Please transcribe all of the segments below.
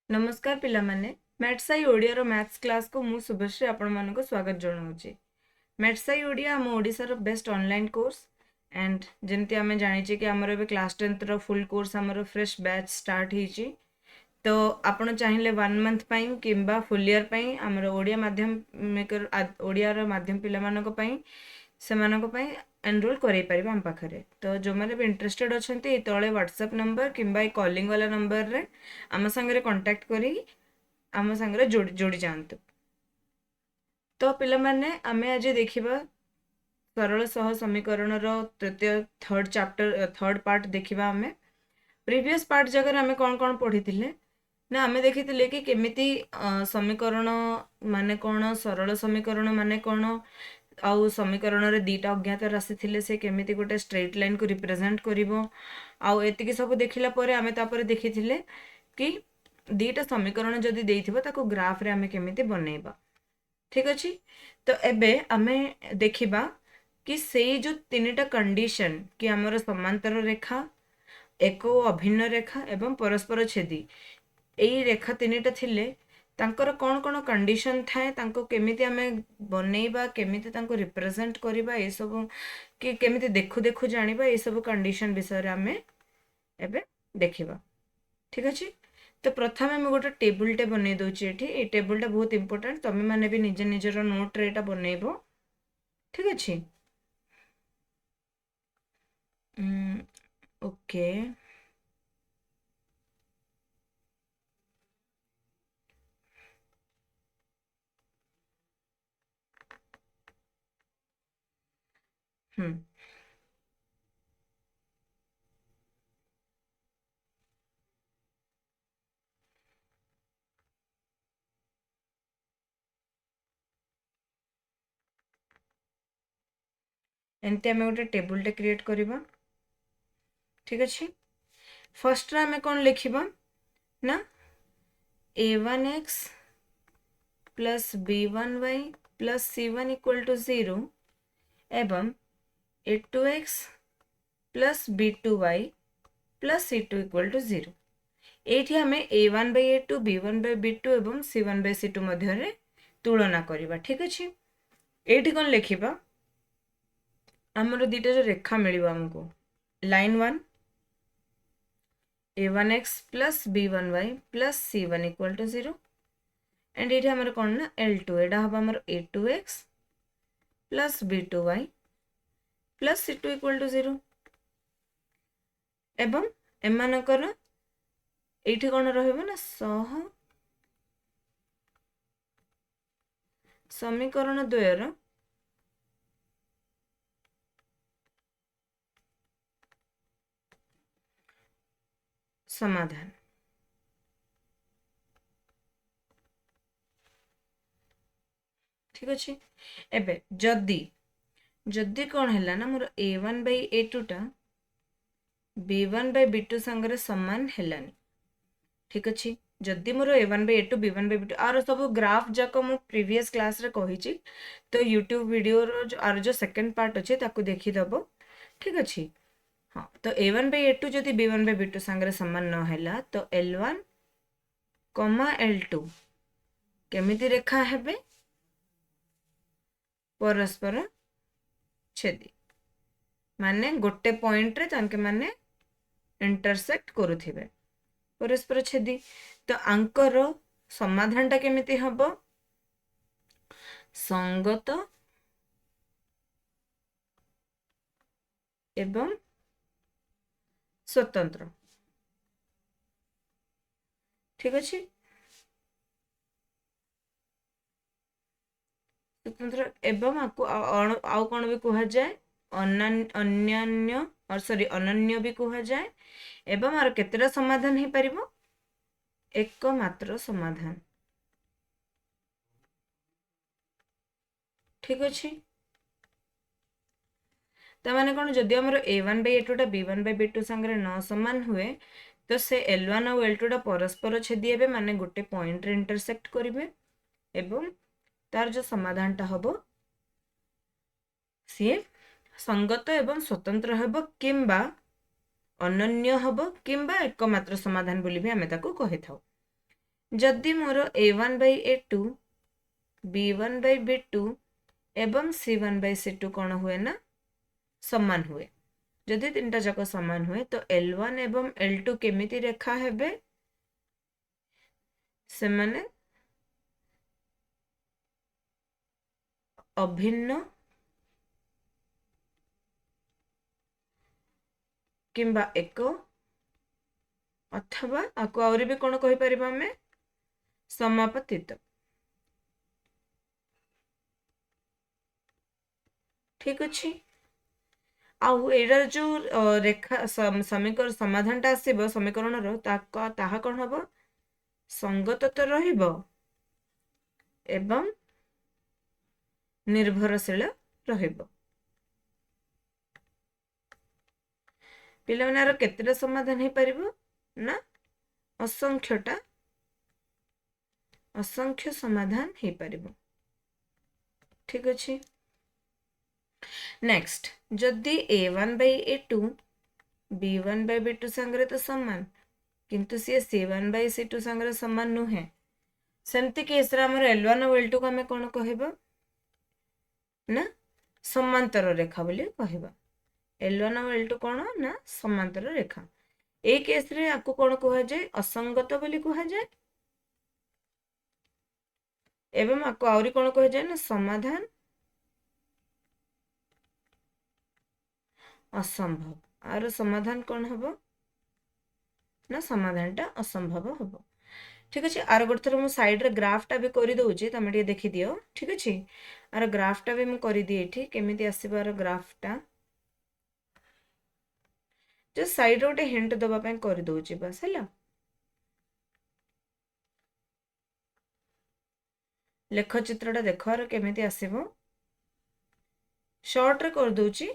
नमस्कार पिला माने मैथ्साई ओडिया मैथ्स क्लास को मु शुभश्री आपण मानको स्वागत जणाउची। मैथ्साई ओडिया हम Odisha best online course and जेमती आमे जानिचे कि हमर एबे क्लास 10th रो फुल कोर्स हमर फ्रेश बैच स्टार्ट हिची। तो आपण चाहिले 1 मंथ पई किंबा फुल ईयर पई हमर ओडिया माध्यम मेकर ओडिया रो माध्यम पिला मानको पई सेमानको पई एनरोल करै परिबा हम पाखरे। तो जो माने भी इंटरेस्टेड अछंती तळे व्हाट्सएप नंबर किंबा कॉलिंग वाला नंबर रे आम संगे कांटेक्ट करी आम संगे जोड़ी जातु। तो पिला माने आमे आज देखिबा सरल सह समीकरण रो तृतीय थर्ड चैप्टर थर्ड पार्ट देखिबा। आमे प्रीवियस पार्ट जगह आमे कोन कोन पढ़ी थिले ना आमे देखिथिले कि केमिति समीकरण माने कोन सरल समीकरण माने कोन आउ समीकरण रे दीटा अज्ञात राशि थिले से केमिति गोटे स्ट्रेट लाइन को रिप्रेजेंट करिवो। आउ एतिकी सब देखिला परे आमे तापर देखिथिले कि दीटा समीकरण जदि देइथिबो ताको ग्राफ रे आमे केमिति बनेइबा। ठीक अछि। तो एबे आमे देखिबा कि सेई जो तीनटा कंडीशन कि हमर समांतर रेखा एको अभिन्न रेखा एवं परस्पर छेदी एई रेखा तीनटा थिले तांकर कोन कोन कंडीशन थाए तांको केमिति आमे बनेइबा केमिति तांको रिप्रेजेंट करिबा ए सब कि केमिति देखु देखु जानिबा ए सब कंडीशन विषय रे आमे एबे देखिबा। ठीक अछि। तो प्रथम मैं गोटे टेबुल टे बनै दउची एठी। ए टेबुल टा बहुत इंपोर्टेंट तमे माने भी निजे निजर नोट रे एटा बनेइबो। ठीक अछि। ओके एंते हमें गोटे टेबुल टे क्रिएट करिबा। ठीक अछि। फर्स्ट रे हमें कोन लिखिबा ना a1x plus b1y plus c1 equal to 0 एवं a2x plus b2y plus c2 equal to 0। एठी हमें a1 by a2 b1 by b2 एवं c1 by c2 मध्य रे तुलना करिबा। ठीक अछि। एठी कोन लिखिबा हमरो दीटा जो रेखा मिलिबा हमको line 1 a1x plus b1y plus c1 equal to 0 and ये हमारे कौन ना L2 एडा हम हमारे a2x plus b2y plus c2 equal to 0 एवं एमानकर एठी कौन रहइबो ना सह समीकरण द्वयर समाधान। ठीक अछि। एबे जदि जदि कौन हैला ना मोर a1 by a2 टा b1 by b2 संगरे समान हैलानी। ठीक अछि। जदि मोर a1 by a2 b1 by b2 आर सब ग्राफ जाको मु प्रीवियस क्लास रे कहिछि तो यूट्यूब वीडियो रो आर जो सेकंड पार्ट अछि ताको देखि दबो। ठीक अछि। हाँ तो a1 by a2 जदि b1 by b2 संगरे समान न हैला तो l1 l2 केमिति रेखा हेबे परस्पर छेदी माने गोटे पॉइंट रे तांके माने इंटरसेक्ट करूथिबे परस्पर छेदी। तो आंकर समाधान टा केमिति हबो संगत एवं स्वतंत्र। ठीक अछि। स्वतंत्र एवं आउ कौन भी कहा जाए अन्यान्य और सॉरी अनन्य भी कहा जाए एवं आर केतेटा समाधान ही परिबो एकमात्र समाधान। ठीक अछि। ता माने कोन जदि हमर a1 by a2 टा b1 by b2 संगरे न समान हुए तो से l1 और l2 टा परस्पर छेदी हेबे माने गोटे पॉइंट रे इंटरसेक्ट करिवे एवं तार जो समाधान टा हबो सी संगत एवं स्वतंत्र हबो किंबा अनन्य हबो किंबा एकमात्र समाधान बोली भी आमे ताको कहि थाउ। जदि मोर a1/a2 b1/b2 एवं c1/c2 कौन हुए ना समान हुए। जदि तीनटा जाक समान हुए तो L1 एवं L2 केमिति रेखा हेबे से माने अभिन्न किंबा एक अथवा आको आउरी भी कौन कहि परिबा हमें समापतित। ठीक अच्छे आउ एटार जो रेखा समीकरण समाधानटा आसीबो समीकरणर ताहा कौन हबो संगत तो रहिबो एवं निर्भरशील रहिबो। पिला माने आरो केतेटा समाधान हे परिबो ना असंख्य समाधान हे परिबो। ठीक अच्छे नेक्स्ट जदि a1/a2 b1/b2 संगरे तो समान किंतु सी c1/c2 संगरे समान नुहे सेमती केस रे हमर L1 और L2 को हमें कौन कहबा ना समांतर रेखा बोली कहबा। L1 और L2 कौन ना समांतर रेखा। ए केस रे आपको कौन कहा जाए असंगत बोली कहा जाए एवं आपको आउरी कौन कहा जाए ना समाधान असंभव। आर समाधान कौन हबो ना समाधानटा असंभव हबो। ठीक अच्छे आर गोटे थर मु साइड रे ग्राफटा भी कर दउची तमे टिके देखि दियो। ठीक अच्छे आर ग्राफटा भी मु कर दिए एठी केमिति आसीबो आर ग्राफटा जो साइड रे गोटे हिंट दबा पय कर दउची बस हैला। लेख चित्रटा देखो आर केमिति आसीबो शॉर्ट रे कर दउची।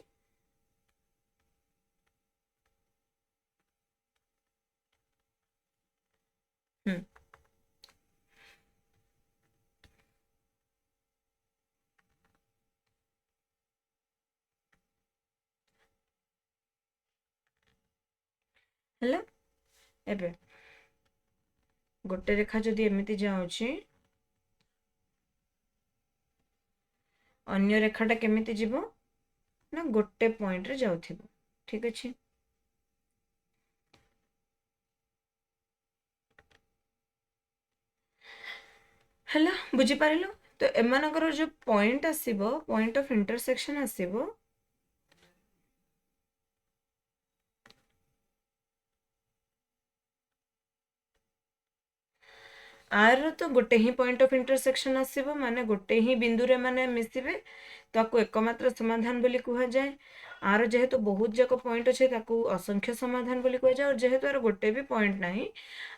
हैला एबे गोटे रेखा जदि एमिति जाउची अन्य रेखाटा केमिति जीवो ना गोटे पॉइंट रे जाउथिबो। ठीक अच्छे हैला बुझी पारिलो तो एमानकर जो पॉइंट आसीबो पॉइंट ऑफ इंटरसेक्शन आसीबो आर तो गोटे ही पॉइंट ऑफ इंटरसेक्शन आसीबो माने गोटे ही बिंदु रे माने मिसिबे ताको एकमात्र समाधान बोली कहा जाए। आर जेहेतु बहुत जाक पॉइंट अच्छे ताको असंख्य समाधान बोली कहा जाए और जेहेतु आर गोटे भी पॉइंट नाही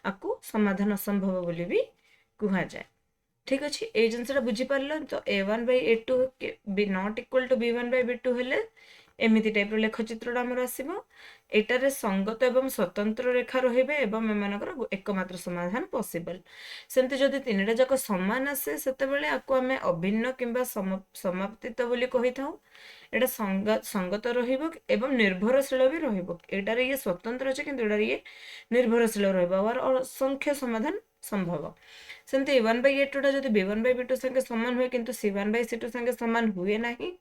आको समाधान असंभव बोली भी कहा जाए। ठीक अच्छे ये जिनसा बुझी पार तो a1/a2 B not equal to b1/b2 हेले एमिति टाइप रो लेख चित्रटा हमर आसीबो। एटारे संगत एवं स्वतंत्र रेखा रहिबे एवं एमानकर एकमात्र समाधान पॉसिबल। सेमते जदि तीनटा जाक समान आसे सेते बेले आको हमें अभिन्न किंबा समाप्तित बोली कहि थाउ। एटा संगत रहिबो एवं निर्भरशील भी रहिबो। एटारे ये स्वतंत्र अछि किंतु एटारे ये निर्भरशील रहिबो और असंख्य समाधान संभव। सेमते a1/a2 टा जदि b1/b2 संगे समान हुए किंतु c1/c2 संगे समान हुए नाही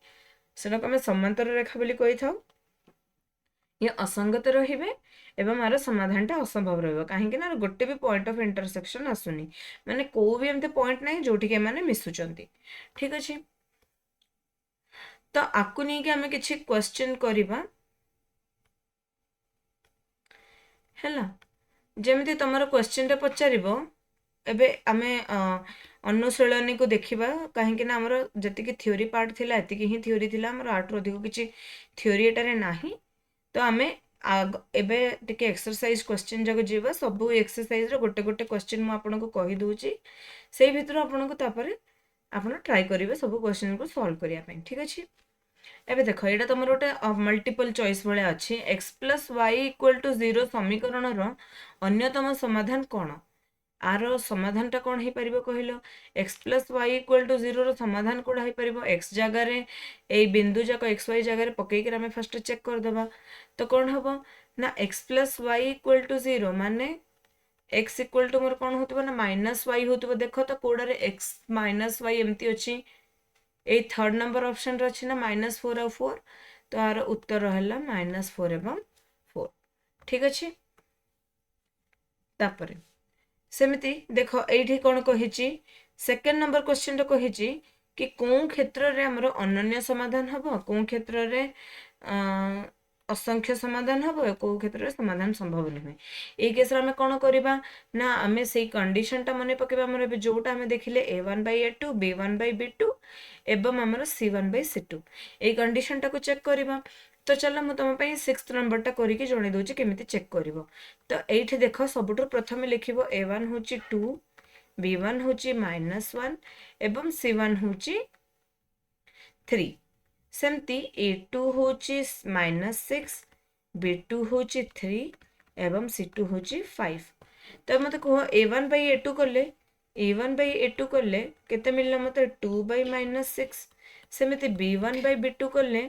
सेटा को हमें समांतर रेखा बोली कहि थाउ। ये असंगत रहिबे एवं आर समाधानटा असंभव रहिबो काहेकि ना गोटे भी पॉइंट ऑफ इंटरसेक्शन आसुनी माने को भी एमते पॉइंट नाही जोठी के माने मिसुचंती। ठीक अछि तो आकु नै कि हमें किछि क्वेश्चन करिबा हैला। जेमिति तमरो क्वेश्चन रे पचारिबो एबे आमे अनुशीलनी को देखिबा काहेकि ना हमर जति कि थ्योरी पार्ट थिला एति कि ही थ्योरी थिला हमर आठ रो अधिक किछि थ्योरी एटारे नाही। तो आमे एबे टिके एक्सरसाइज क्वेश्चन जग जीवा सब एक्सरसाइज रे गोटे गोटे क्वेश्चन मु आपन को कहि दोची सेही भितर आपन को तापरे आपन ट्राई करिवे सब क्वेश्चन को सॉल्व करिया पे। ठीक अछि एबे देखो एटा तमर गोटे मल्टीपल चॉइस भले अछि x + y = 0 समीकरण रो अन्यतम समाधान कोन आरो समाधानटा कौन हो पारिबो कहिलो x + y = 0 रो समाधान कोड़ा हो पारिबो x जगह रे ए बिंदु जाक x y जगह रे पकई के हमें फर्स्ट चेक कर दबा तो कौन हबो ना x + y = 0 माने x इक्वल टू मोर कौन होतबो ना माइनस वाई होतबो देखो तो कोडारे x माइनस वाई एमती अछि ए थर्ड नंबर ऑप्शन रे अछि ना -4 और 4 तो आर उत्तर रहला -4 एवं 4 ठीक अछि तापरे सेमिति देखो एठी कोन कहिछि सेकंड नंबर क्वेश्चन रे कहिछि कि कोन क्षेत्र रे हमरो अनन्य समाधान हबो कोन क्षेत्र रे असंख्य समाधान हबो को क्षेत्र रे समाधान संभव नहि ए केस रे हम कोन करबा ना हमें सेही कंडीशन ता मने पकेबा हमर बे जोटा हमें देखिले a1/a2 b1/b2 एवं हमर c1/c2 ए कंडीशन ता को चेक करबा तो चलो मु तुम पे 6th नंबर टा करिके जणे दोछि केमिति चेक करिवो तो एठी देखो सबुठु प्रथम लिखिबो a1 होची 2 b1 होची -1 एवं c1 होची 3 सेमती a2 होची -6 b2 होची 3 एवं c2 होची 5 तो मते कहो a1/a2 करले केते मिलला मते 2/-6 सेमिति b1/b2 करले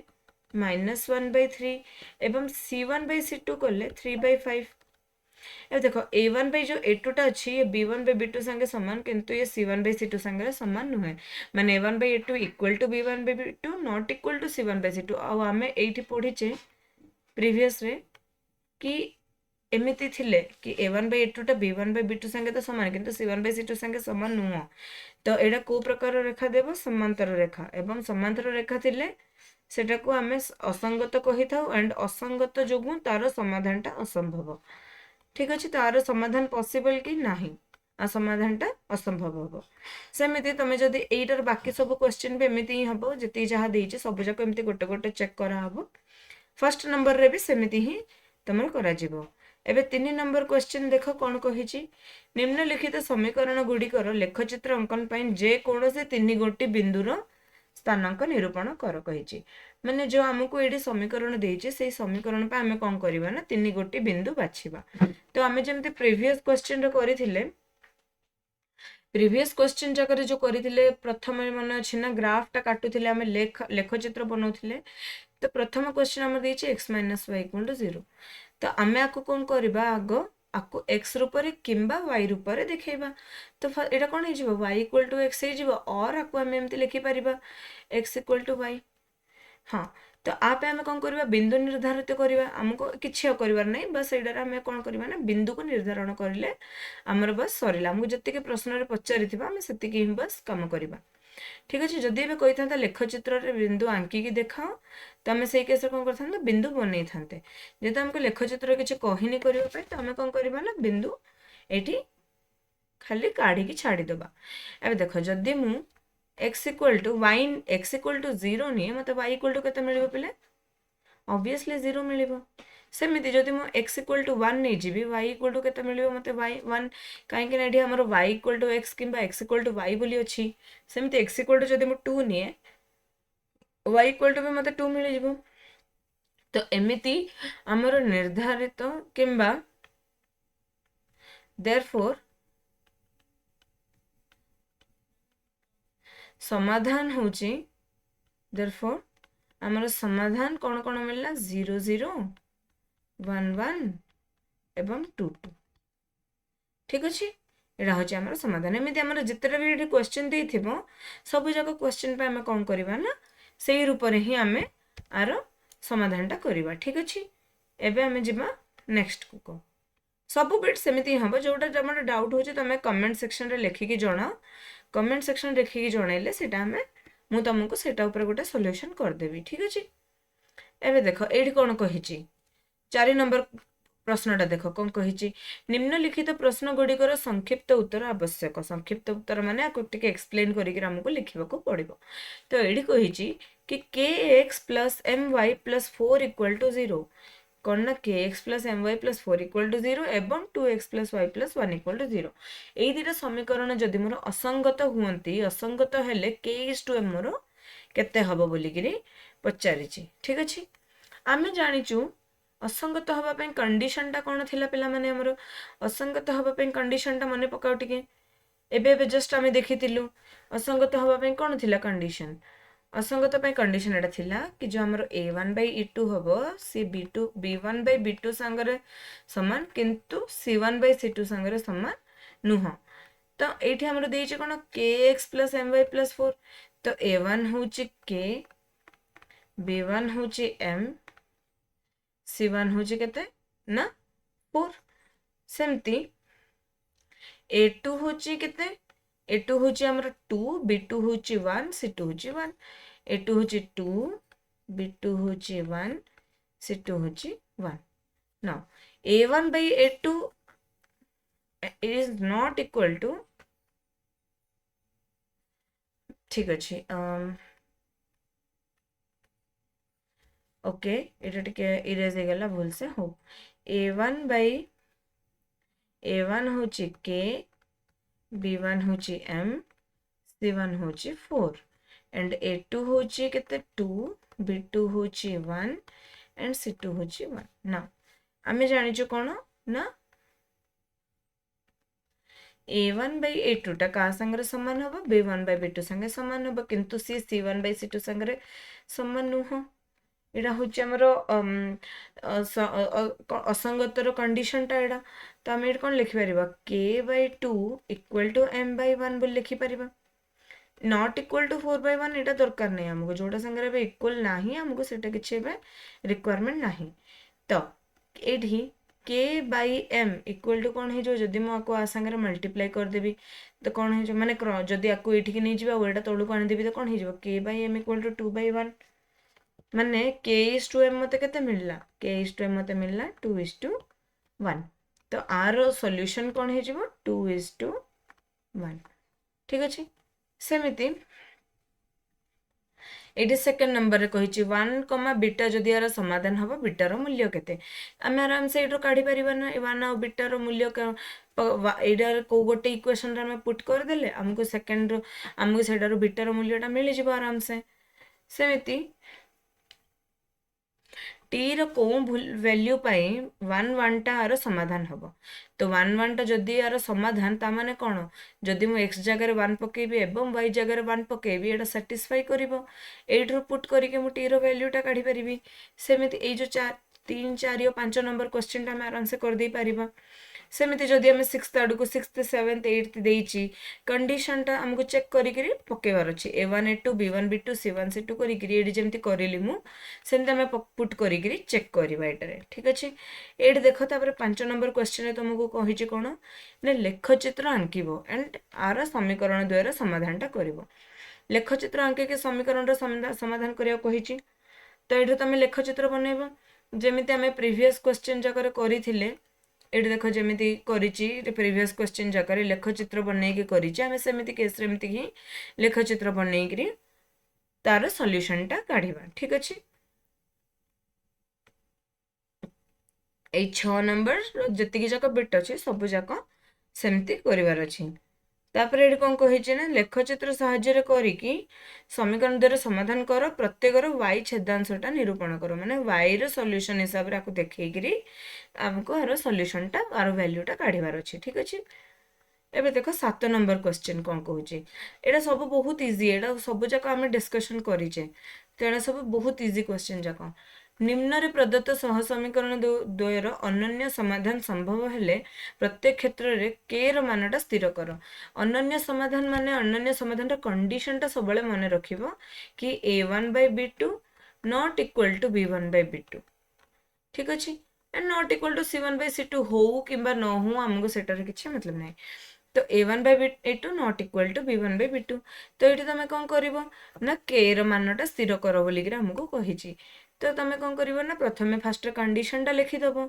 -1/3 एवं c1/c2 करले 3/5 अब देखो a1 बाई जो a2 टा अच्छी ये b1/b2 संगे समान किंतु ये c1/c2 संगे समान नुहे माने a1/a2 equal to b1/b2 not equal to c1/c2 आ हमें एठी पढिचे प्रीवियस रे कि एमिति थिले कि a1/a2 टा b1/b2 संगे तो समान किंतु c1/c2 संगे समान नुह तो एडा को प्रकार रेखा देबो समांतर रेखा एवं समांतर रेखा थिले सेटा को हमें असंगत कहि थाउ एंड असंगत जोगु तार समाधानटा असंभव ठीक अच्छे तार समाधान पॉसिबल कि नाही आ समाधानटा असंभव हबो सेमिति तमे जदि एइटर बाकी सब क्वेश्चन भी एमिति ही हबो जति जहा देइचे सब जाक एमिति गोटे गोटे चेक करा हबो फर्स्ट नंबर रे भी सेमिति ही तमर करा जिवो एबे 3 नंबर क्वेश्चन देखो कोन कहिची निम्नलिखित समीकरण गुडीकर लेखचित्र अंकन पई जे कोनोसे 3 गोटी बिंदुर स्थानांक निरूपण कर कहिची माने जो हमको एडी समीकरण देइचे सेही समीकरण पे हमें कोन करबा ना 3 गोटी बिंदु बाछिबा तो हमें जेमते प्रीवियस क्वेश्चन रे करिथिले प्रीवियस क्वेश्चन जकर जो करिथिले प्रथम मन अछि ना ग्राफ टा काटुथिले हमें लेखचित्र बनौथिले तो प्रथम क्वेश्चन हमर देइचे x - y = 0 तो हमें आको कोन करबा आगो आको x रूपरे किंबा y रूपरे देखेबा तो एटा कोन हे जिवो y = x हे जिवो और आको हमें एमति लिखि परिबा x = y हाँ तो आप हमें कौन करबा बिंदु निर्धारित करबा हमको किछि करबार नै बस एडार हमें कौन करबा ना बिंदु को निर्धारण करले हमर बस सरिला हमको जत्ते के प्रश्न रे पचारिथिबा हम सेति के बस काम करबा ठीक अछि जदि बे कहिथांता लेखचित्र रे बिंदु आंकी की देखाओ तो हमें सेही केस कोन करथांता बिंदु बनै थांते जेते हमको लेखचित्र किछि कहिनी करबा पे तो हमें कौन करबा ना बिंदु एठी खाली काढी की छाडी देबा एबे देखो जदि मु x = y x = 0 नहीं मत y = केते मिलिबो पिले ऑब्वियसली 0 मिलिबो सेमिति जदि मु x = 1 नै जिबी y = केते मिलिबो मते y 1 काहे कि नेडी हमर y = x किंबा x = y बोली अछि सेमिति x = जदि मु 2 निए y = भी मते 2 मिलि जिवो तो एमिति हमर निर्धारित किंबा therefore समाधान होची therefore हमर समाधान कोन कोन मिलला 0 0 1 1 एवं 2 2 ठीक अछि एडा होची हमर समाधान एमिति हमर जितरा भी एठी क्वेश्चन देइथिबो सब जाक क्वेश्चन पे हम कोन करबा ना सेही रूप रे ही हमें आरो समाधानटा करबा ठीक अछि एबे हमें जिबा नेक्स्ट को सब बिट सेमिति हबो जोटा जमर डाउट होची तमे कमेंट सेक्शन रे लिखि की जणा कमेंट सेक्शन लिखि की जणाइले सेटा हमें मु तुमको सेटा ऊपर गोटे सॉल्यूशन कर देबी ठीक अछि एबे देखो एठी कोन कहिची 4 नंबर प्रश्नटा देखो कोन कहिची निम्नलिखित प्रश्न गुडीकर संक्षिप्त उत्तर आवश्यक संक्षिप्त उत्तर माने आको टिके एक्सप्लेन करि के हमको लिखिबा को पड़िबो तो एठी कहिची कि kx + my + 4 = 0 कोन ना kx + my + 4 = 0 एवं 2x + y + 1 = 0 एई दिटा समीकरण जदि मोर असंगत हुअंती असंगत हेले k/m मोर केते हबो बोली गिरी पचारिची ठीक अछि आमे जानिचू असंगत हबा पे कंडीशन टा कोन थिला पिला माने हमर असंगत हबा पे कंडीशन टा मने पकाउ टिके एबे जस्ट आमे देखितिलु असंगत हबा पे कोन थिला कंडीशन असंगत कंडीशन एटा थिला कि जो हमर a1/e2 हबो सी b1/b2 संगरे समान किंतु c1/c2 संगरे समान नुह। तो एठी हमर देइछ कोन kx + my + 4 तो a1 होची k b1 होची m c1 होची केते ना 4 सेमती a2 होची केते a2 होची हमर 2 b2 होची 1 c2 होची 1 a2 होची 2 b2 होची 1 c2 होची 1 now a1/a2 is not equal to ठीक अछि ओके एटा टिके इरेज हे गला भूल से हो a1 होची k b1 होची m c1 होची 4 and a2 होची केते 2 b2 होची 1 and c2 होची 1 ना आमे जानि छु कोन ना a1/a2 टा का संगे समान हबो b1/b2 संगे समान हबो किंतु c1/c2 संगे समान नुह एटा होची हमरो असंगतर कंडीशन टा एटा तो आमे एटा कोन लिखि परिबा k/2 = m/1 बोल लिखि परिबा नॉट इक्वल टू 4/1 एटा दरकार नहीं हमको जोटा संगे बे इक्वल नाही हमको सेटा किछि बे रिक्वायरमेंट नाही तो एठी k/m इक्वल टू कोन हे जो जदी मो को आ संगे मल्टीप्लाई कर देबी तो कोन हे जो माने जदी आको एठी के नहीं जिबा ओटा तळु को आनि देबी तो कोन हे जो k/m = 2/1 माने k/m मते केते मिलला k/m मते मिलला 2:1 तो आर सॉल्यूशन कोन हे जिवो 2:1 ठीक अछि सेमिति एटी सेकंड नंबर रे कहिछि 1, बीटा जदि यार समाधान हबो बीटा रो मूल्य केते आमे आराम से एटो काढी परिबा ना 1 और बीटा रो मूल्य एडा को गोटे इक्वेशन रे आमे पुट कर देले हमको सेकंड रो हमको सेडा रो बीटा रो मूल्यटा मिलि जिवो आराम से सेमिति टी रो को वैल्यू पाई 1 टा आरो समाधान हबो तो 1 टा जदि यार समाधान ता माने कोन जदि मु x जगह रे 1 पकेबी एवं y जगह रे 1 पकेबी एटा सैटिस्फाई करिवो एठरो पुट करी के मु टी रो वैल्यू टा काढी परिबी सेमिति ए जो 4 3 4 और 5 नंबर क्वेश्चन टा मैं आराम से कर दे परिबा सेमिति जदि हम 6th आडू को 6th 7th 8th देइची कंडीशन टा हमको चेक करी करी पकेवार अछि a1 a2 b1 b2 c1 c2 करी करी एडी जेमति करिली मु सेमति हम पुट करी करी चेक करबा एटारे ठीक अछि एडी देखो तापर 5 नंबर क्वेश्चन तुमको कहि छि कोन ने लेख चित्र आंकिबो एंड आर समीकरण द्वारा समाधान टा करिवो लेख चित्र आंके के समीकरण रो समाधान करिया कहि छि तो एठो तमे लेख चित्र बनेबो जेमिति हमें प्रीवियस क्वेश्चन जकर करिथिले एठी देखो जेमिति करिछि प्रीवियस क्वेश्चन जकर लेख चित्र बनै के करिछि हमें सेमिति केस रे एमिति कि लेख चित्र बनै करी तार सॉल्यूशन टा काढिबा ठीक अछि ए 6 नंबर जति कि जाक बिट अछि सब जाक सेमिति करिवार अछि तापर एठी कोन कहिछि ना लेख चित्र सहाय्य रे करी कि समीकरण द्वारा समाधान करो प्रत्येक रो y छेदांशटा निरूपण करो माने y रो सॉल्यूशन हिसाब रे आको देखै करी हमको आरो सॉल्यूशन टा आरो वैल्यू टा काढिवार अछि ठीक अछि एबे देखो 7 नंबर क्वेश्चन कोन कहूछि एटा सब बहुत इजी एटा सब जाक हम डिस्कशन करिचे तो एटा सब बहुत इजी क्वेश्चन जाक निम्न रे प्रदत्त सह समीकरण द्वयर अनन्य समाधान संभव हेले प्रत्येक क्षेत्र रे k रो मानटा स्थिर करो अनन्य समाधान माने अनन्य समाधान रा कंडीशन टा सबले माने रखिबो कि a1/b2 not equal to b1/b2 ठीक अछि and not equal to c1/c2 हो किबा न हो हमको सेटर किछि मतलब नै तो a1/a2 not equal to b1/b2 तो एठी तमे कोन करिवो ना k रो मानटा स्थिर करो बोली कि हमको कहिछि तो तमे कोन करिवो ना प्रथमे फर्स्ट कंडीशन टा लिखि दबो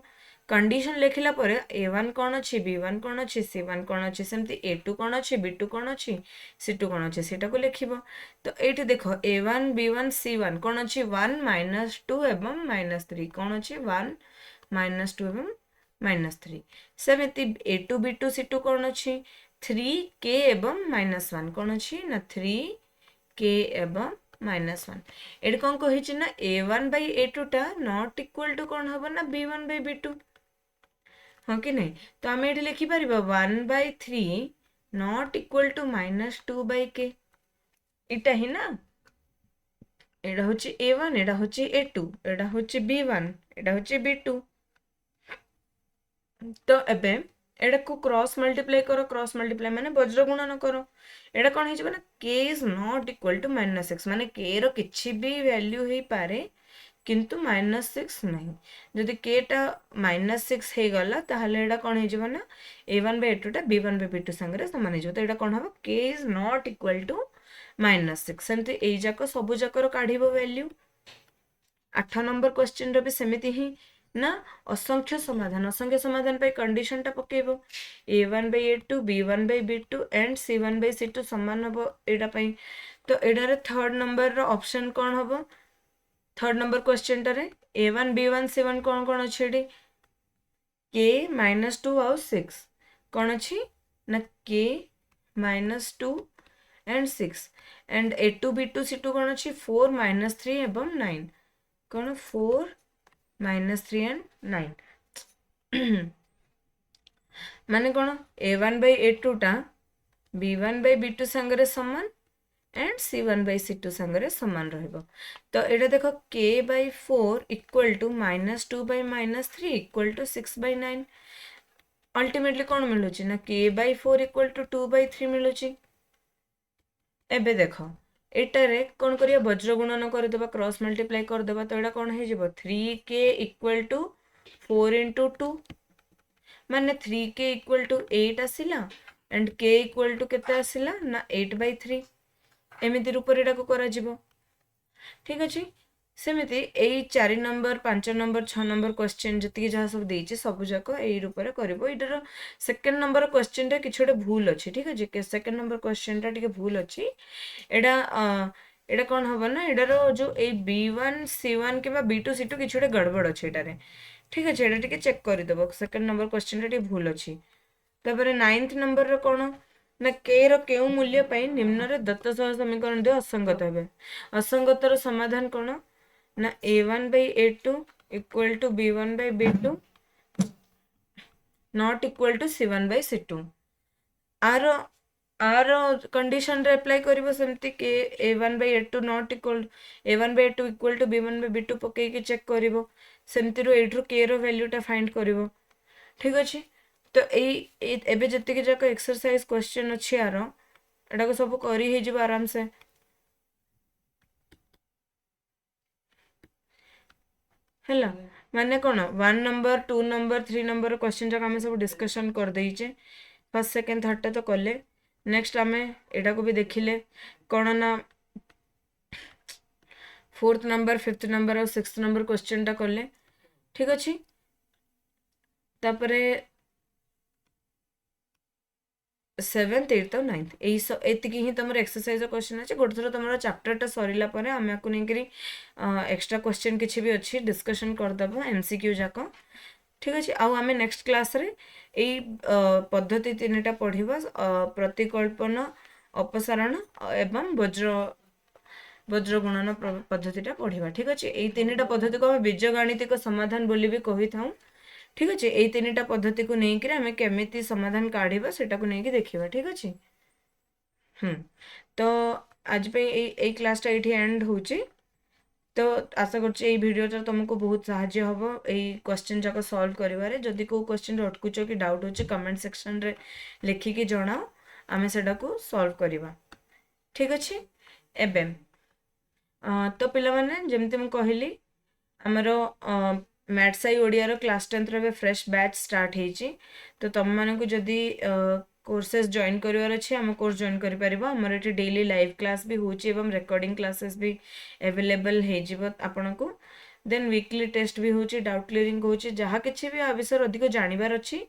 कंडीशन लिखिला परे a1 कोन अछि b1 कोन अछि c1 कोन अछि सेमति a2 कोन अछि b2 कोन अछि c2 कोन अछि सेटा को लिखिबो तो एठी देखो a1 b1 c1 कोन अछि 1 -2 एवं -3 कोन अछि 1 -2 एवं -3 सेमति a2 b2 c2 कोन अछि 3k एवं -1 कोन अछि ना 3k एवं -1 एडी कोन कहिछि ना a1/a2 टा नॉट इक्वल टू कोन हबो ना b1/b2 हां कि नै तो हम एडी लिखि परिबा 1/3 नॉट इक्वल टू -2/k इटा ही ना एटा होची A1 एटा होची A2 एटा होची B1 एटा होची B2 तो एबे एटा को क्रॉस मल्टीप्लाई करो क्रॉस मल्टीप्लाई माने वज्र गुणन करो एटा कोन हे ना k is not equal to -6 माने k रो किछि भी वैल्यू हे पारे किंतु -6 नहीं जदि k टा -6 हे गला ताहले एटा कोन हे ना A1 by A2 टा B1 by B2 संगे समान हे तो एटा कोन हबो k is not equal to -6 सेमते ए जाक सबु जाकर काढिबो वैल्यू 8 नंबर क्वेश्चन रे भी सेमिति ही ना असंख्य समाधान पे कंडीशन टा पकेबो A1 by A2 B1 by B2 and C1 by C2 समान हबो एटा पई तो एडा रे थर्ड नंबर रो ऑप्शन कोन हबो थर्ड नंबर क्वेश्चन टा रे A1 B1 C1 कोन अछि एडी k -2 और 6 कोन अछि ना k -2 and 6 and A2 B2 C2 कोन अछि 4 -3 एवं 9 कोन 4 -3 and 9 माने कोन A1 by A2 टा B1 by B2 संगरे समान एंड C1 by C2 संगरे समान रहइबो तो एटा देखो k by 4 equal to -2 by -3 equal to 6 by 9 ultimately कोन मिलुची ना k by 4 equal to 2 by 3 मिलुची एबे देखो एटारे कौन करिया वज्र गुणन कर देबा क्रॉस मल्टीप्लाई कर देबा तो एटा कौन हे जिवो 3k इक्वल टू 4 into 2 माने 3k इक्वल टू 8 आसिला एंड k इक्वल टू केते आसिला ना 8 by 3 एमिति रूप रे एटा को करा जिवो ठीक अछि सेमिति एई 4 नंबर 5 नंबर 6 नंबर क्वेश्चन जति जहा सब देछि सब जाको एई रूप रे करबो इडर सेकंड नंबर क्वेश्चन रे किछोटे भूल अछि ठीक अछि के सेकंड नंबर क्वेश्चन टा टिके भूल अछि एडा एडा कोन हबो ना एडार जो ए B1 C1 किबा B2 C2 किछोटे गड़बड़ अछि एटारे ठीक अछि एडा टिके चेक करि देबो सेकंड नंबर क्वेश्चन रे टिके भूल अछि तबरे 9th नंबर रे कोन ना k रो केउ मूल्य पई निम्न रे दत्त सह समीकरण दे असंगत हेबे असंगतर समाधान कोन ना A1 by A2 equal to B1 by B2 not equal to C1 by C2 आरो कंडीशन रे अप्लाई करिवो सेमति के A1 by A2 not equal A1 by A2 equal to B1 by B2 पके के चेक करिवो सेमति रो एठरो k रो value टा find करिवो ठीक अछि तो एई एबे जति के जाक एक्सरसाइज क्वेश्चन अछि आरो एटा को सब करी हे जिवो आराम से हैला माने कोन 1 नंबर 2 नंबर 3 नंबर क्वेश्चन जक हमें सब डिस्कशन कर देइचे फर्स्ट सेकंड थर्ड टा तो कले नेक्स्ट हमें एटा को भी देखिले कोन ना फोर्थ नंबर फिफ्थ नंबर और सिक्स्थ नंबर क्वेश्चन टा कले ठीक अछि तापरे 7th 8th और 9th एतिकी ही तमर एक्सरसाइज क्वेश्चन अछि गोटे थरो तमर चैप्टर टा सरिला परे हम याकु नै करी एक्स्ट्रा क्वेश्चन किछि भी अछि डिस्कशन कर दबो एमसीक्यू जाको ठीक अछि आ हमें नेक्स्ट क्लास रे एई पद्धति तीनटा पढिबा प्रतिकल्पन अपसारण एवं वज्र गुणन पद्धतिटा पढिबा ठीक अछि एई तीनटा पद्धति को हम बीजगणितिक समाधान बोली भी कहि थाउ ठीक अच्छे यही तीन पद्धति को लेकिन आम केमी समाधान काढ़ा से देखा ठीक अच्छे तो आज पे क्लास टा ये एंड हो तो आशा कर तुमको बहुत साहाय्य हम यही क्वेश्चन जाक सॉल्व करिवारे जदि को क्वेश्चन अटकुच कि डाउट हो कमेंट सेक्शन रे लिखिकी जनाओ आम से सॉल्व करवा ठीक अच्छे एवं तो पिला माने जमती मु कहली आमर मैथ्स आई ओडिया क्लास 10th रे फ्रेश बैच स्टार्ट होइछि तो तुम मानक जदि कोर्सेस जॉइन करिवार अछि हम कोर्स जॉइन करि परिबा हमर एठी डेली लाइव क्लास भी होछि एवं रिकॉर्डिंग क्लासेस भी अवेलेबल हे जिवो आपनको देन वीकली टेस्ट भी होछि डाउट क्लियरिंग होछि जहा किछि भी आ विषय अधिक जानिबार अछि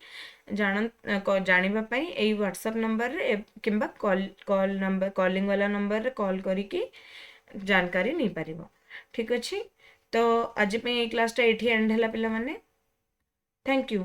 जानिबा पई एई व्हाट्सएप नंबर रे किंबा कॉल नंबर कॉलिंग वाला नंबर रे कॉल करिकी जानकारी नै परिबो ठीक अछि तो आज पे क्लास टा एठी एंड हैला पिला माने थैंक यू।